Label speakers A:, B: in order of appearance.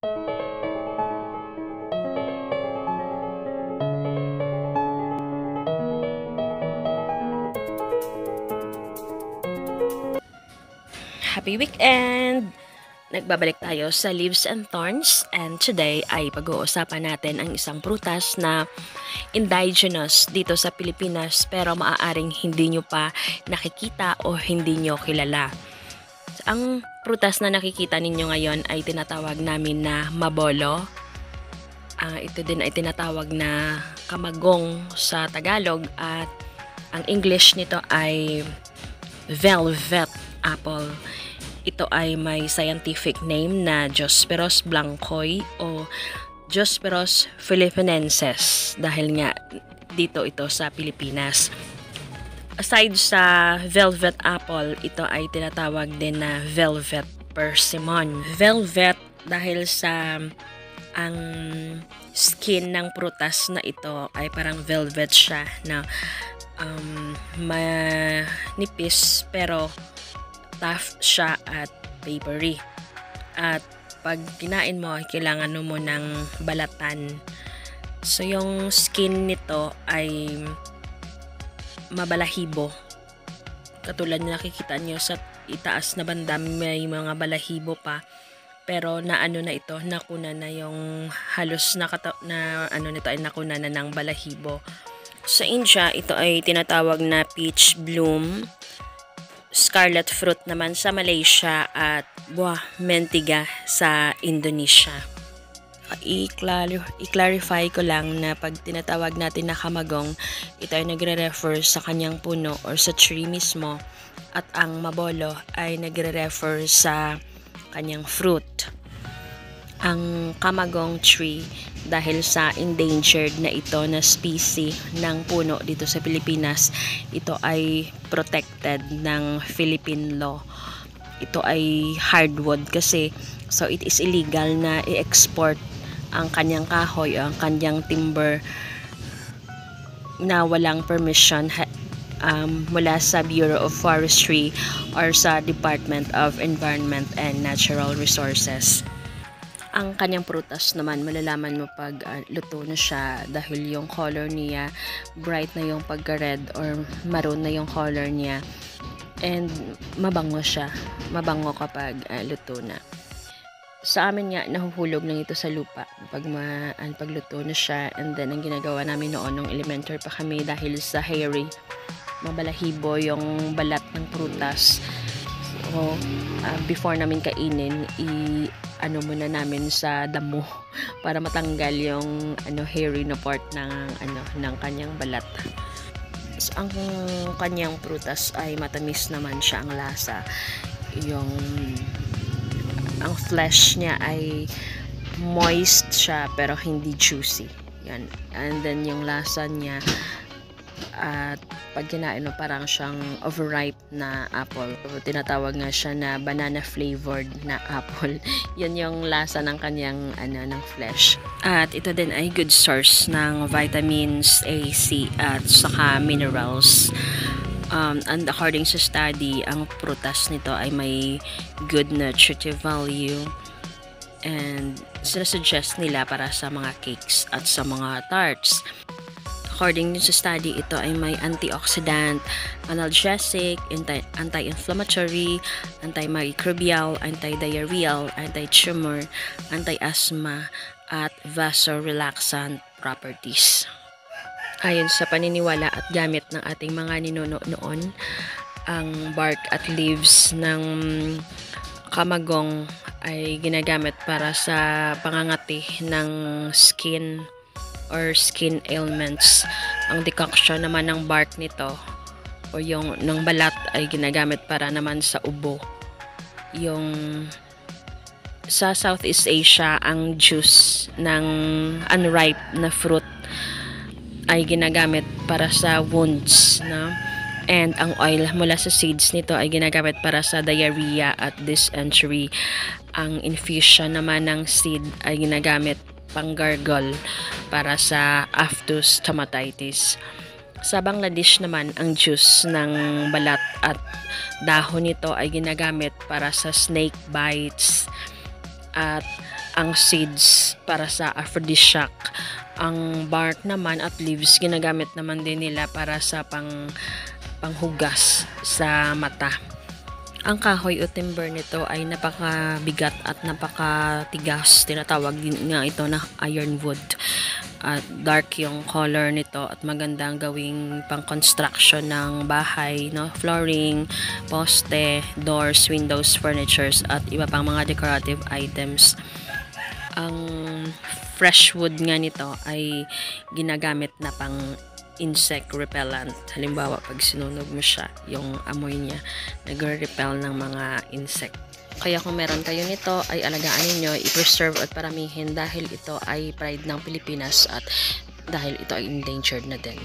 A: Happy weekend! Nagbabalik tayo sa Leaves and Thorns, and today ay pag-uusapan natin ang isang prutas na indigenous dito sa Pilipinas pero maaaring hindi nyo pa nakikita o hindi nyo kilala. Ang prutas na nakikita ninyo ngayon ay tinatawag namin na mabolo. Ito din ay tinatawag na kamagong sa Tagalog, at ang English nito ay velvet apple. Ito ay may scientific name na Diospyros blancoi o Diospyros philippinensis dahil nga dito ito sa Pilipinas. Aside sa velvet apple, ito ay tinatawag din na velvet persimmon. Velvet dahil sa ang skin ng prutas na ito ay parang velvet siya na manipis pero tough siya at papery. At pag kinain mo, kailangan mo ng balatan. So yung skin nito ay mabalahibo. Katulad na nakikita nyo sa itaas na banda, may mga balahibo pa. Pero naano na ito, nakuna na yung halos nito ay nakuna na ng balahibo. Sa India, ito ay tinatawag na peach bloom. Scarlet fruit naman sa Malaysia at buah mentiga sa Indonesia. I-clarify ko lang na pag tinatawag natin na kamagong, ito ay nagre-refer sa kanyang puno or sa tree mismo, at ang mabolo ay nagre-refer sa kanyang fruit. Ang kamagong tree, dahil sa endangered na ito na species ng puno dito sa Pilipinas, ito ay protected ng Philippine law. Ito ay hardwood kasi, so it is illegal na i-export ang kanyang kahoy o ang kanyang timber na walang permission mula sa Bureau of Forestry or sa Department of Environment and Natural Resources. Ang kanyang prutas naman, malalaman mo pag luto na siya dahil yung color niya, bright na yung pagka-red or maroon na yung color niya. And mabango siya. Mabango kapag luto na. Sa amin nga, nahuhulog lang ito sa lupa pag luto na siya. And then, ang ginagawa namin noon nung elementary pa kami dahil sa hairy, mabalahibo yung balat ng prutas. So, before namin kainin, muna namin sa damo para matanggal yung hairy na part ng kanyang balat. So, ang kanyang prutas ay matamis naman siya ang lasa. Ang flesh niya ay moist siya pero hindi juicy. Yan. And then yung lasa niya, at pag kinain mo, parang siyang overripe na apple. Tinatawag nga siya na banana flavored na apple. Yun yung lasa ng kanyang ng flesh. At ito din ay good source ng vitamins A, C at saka minerals. And according sa study, ang prutas nito ay may good nutritive value. And sinasuggest nila para sa mga cakes at sa mga tarts. According sa study, ito ay may antioxidant, analgesic, anti-inflammatory, antimicrobial, anti-diarrheal, anti-tumor, anti-asthma, at vasorelaxant properties. Ayon sa paniniwala at gamit ng ating mga ninuno noon, ang bark at leaves ng kamagong ay ginagamit para sa pangangati ng skin or skin ailments. Ang decoction naman ng bark nito o yung ng balat ay ginagamit para naman sa ubo. Yung sa Southeast Asia, ang juice ng unripe na fruit ay ginagamit para sa wounds, no? And ang oil mula sa seeds nito ay ginagamit para sa diarrhea at dysentery. Ang infusion naman ng seed ay ginagamit pang-gargle para sa aphthous stomatitis. Sa Bangladesh naman, ang juice ng balat at dahon nito ay ginagamit para sa snake bites. At ang seeds para sa aphrodisiac. Ang bark naman at leaves ginagamit naman din nila para sa panghugas sa mata. Ang kahoy o timber nito ay napakabigat at napakatigas. Tinatawag din nga ito na ironwood. At dark yung color nito at magandang gawing pang-construction ng bahay, no? Flooring, poste, doors, windows, furnitures at iba pang mga decorative items. Ang fresh wood nga nito ay ginagamit na pang insect repellent. Halimbawa, pag sinunog mo siya, yung amoy niya nagre-repel ng mga insect. Kaya kung meron kayo nito, ay alagaan ninyo, i-preserve at paramihin dahil ito ay pride ng Pilipinas at dahil ito ay endangered na din.